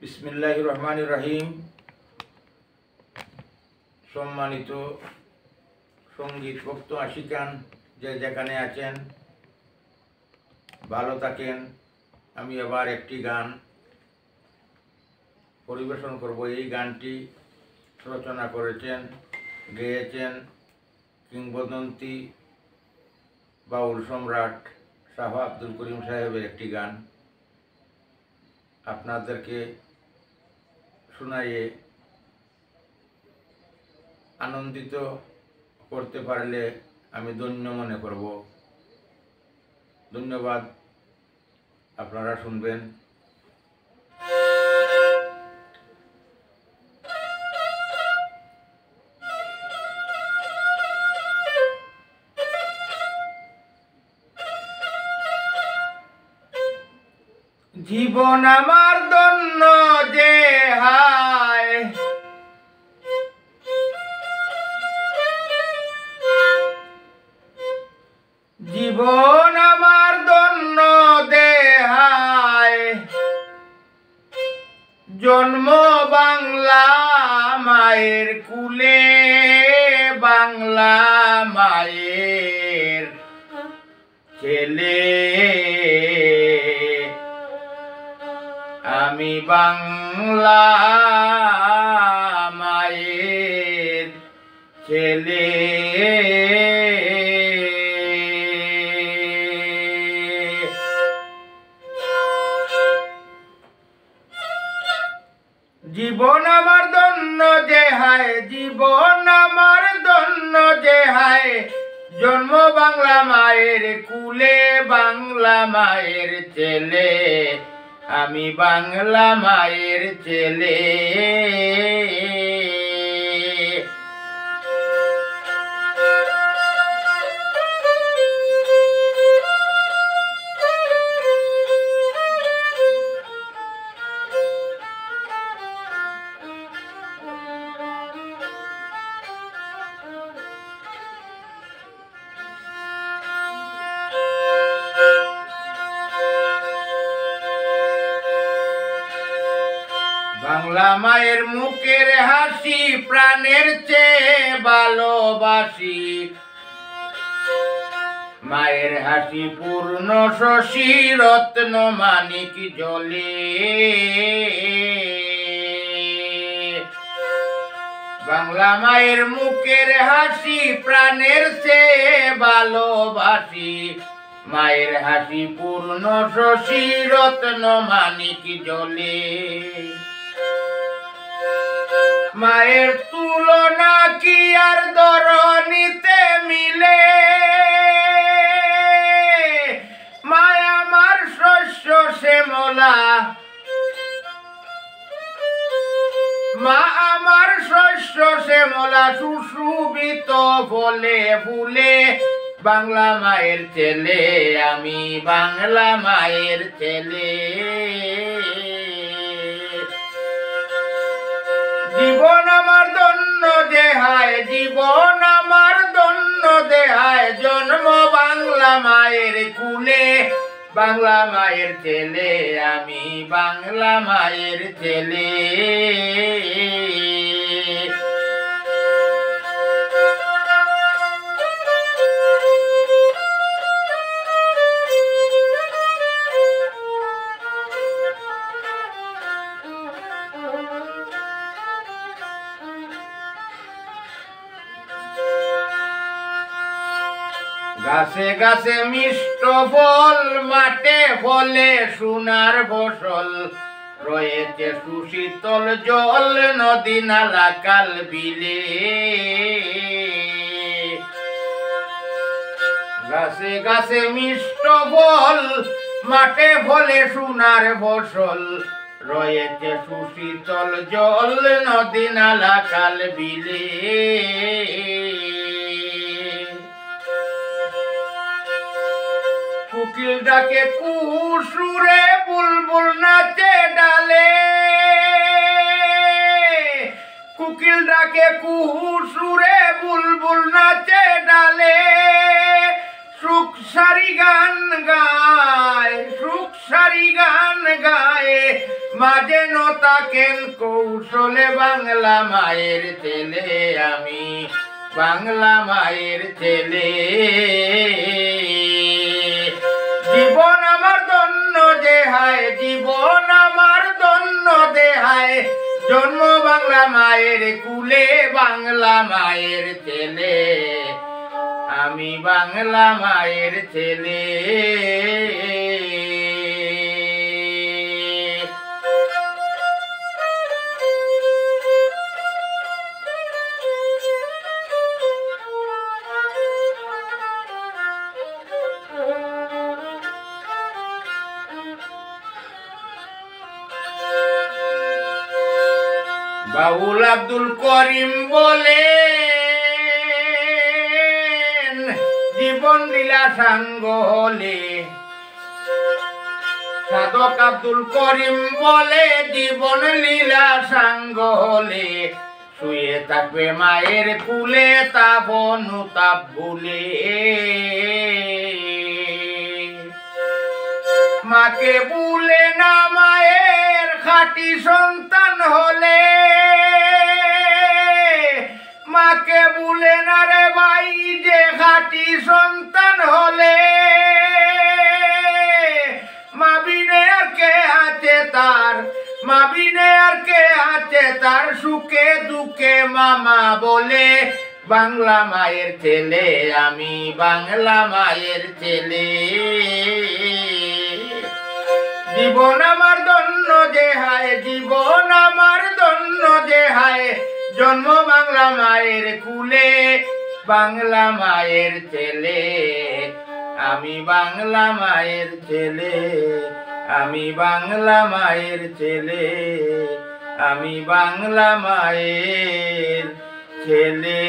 বিসমিল্লাহির রহমানির রহিম। সম্মানিত সঙ্গীত ভক্ত আশিকান, যে যেখানে আছেন ভালো থাকেন। আমি আবার একটি গান পরিবেশন করব। এই গানটি রচনা করেছেন, গেয়েছেন কিংবদন্তি বাউল সম্রাট শাহ আব্দুল করিম সাহেবের একটি গান। আপনাদেরকে শোনাইয়ে আনন্দিত করতে পারলে আমি ধন্য মনে করব। ধন্যবাদ, আপনারা শুনবেন। জীবন আমার ধন্য যে হায়, জীবন আমার ধন্য দেহায়, জন্ম বাংলা মায়ের কুলে, বাংলা মায়ের ছেলে। আমি বাংলা মায়ের ছেলে। জীবন আমার ধন্য যে হায়, জীবন আমার ধন্য যে হায়, জন্ম বাংলা মায়ের কুলে, বাংলা মায়ের ছেলে। আমি বাংলা মায়ের ছেলে। বাংলা মায়ের মুখের হাসি প্রাণের চেয়ে ভালোবাসি, মায়ের হাসি পূর্ণ শশী রত্ন মানিক জ্বলে। বাংলা মায়ের মুখের হাসি প্রাণের চেয়ে ভালোবাসি, মায়ের হাসি পূর্ণ শশী রত্ন মানিক জ্বলে। মায়ের তুলনা কি আর ধরণীতে মিলে, মায় আমার শস্য শ্যামলা, মা আমার শস্য শ্যামলা, সুশোভিত ফলে ফুলে। বাংলা মায়ের ছেলে, আমি বাংলা মায়ের ছেলে। জীবন আমার ধন্য যে হায়, জীবন আমার ধন্য দেহায়, জন্ম বাংলা মায়ের কুলে, বাংলা মায়ের ছেলে। আমি বাংলা মায়ের ছেলে। গাছে গাছে মিষ্ট ফল, মাঠে ফলে সোনার ফসল, রয়েছে সুশীতল জল, নদী নালা কাল বিলে। গাছে গাছে মিষ্ট ফল, মাঠে ফলে সোনার ফসল, রয়েছে সুশীতল জল, নদী নালা কাল বিলে। কোকিল ডাকে কুসুরে, বুলবুল নাচে ডালে, কোকিল ডাকে কুসুরে, মাঝে নতাকেন কৌশলে বাংলা মায়ের ছেলে আমি বাংলা মায়ের ছেলে জীবন আমার ধন্য দেহায় জীবন আমার ধন্য দেহায় জন্ম বাংলা মায়ের কুলে বাংলা মায়ের ছেলে আমি বাংলা মায়ের ছেলে বাউল আব্দুল করিম বলে জীবন লীলা সাঙ্গ হলে সাধক আব্দুল করিম বলে জীবন লীলা সাঙ্গ হলে শুয়ে থাকবে মায়ের কুলে তাপ অনুতাপ ভুলে মাকে ভুলে না মায়ের খাঁটি সন্তান হলে মাকে ভুলে না রে ভাই যে খাঁটি সন্তান হলে মা বিনে আর কে আছে তার মা বিনে আর কে আছে তার সুখে দুঃখে মামা বলে বাংলা মায়ের ছেলে আমি বাংলা মায়ের ছেলে জীবন আমার ধন্য যে হায় জীবন আমার ধন্য যে হায় জন্ম বাংলা মায়ের কুলে বাংলা মায়ের ছেলে আমি বাংলা মায়ের ছেলে আমি বাংলা মায়ের ছেলে আমি বাংলা মায়ের ছেলে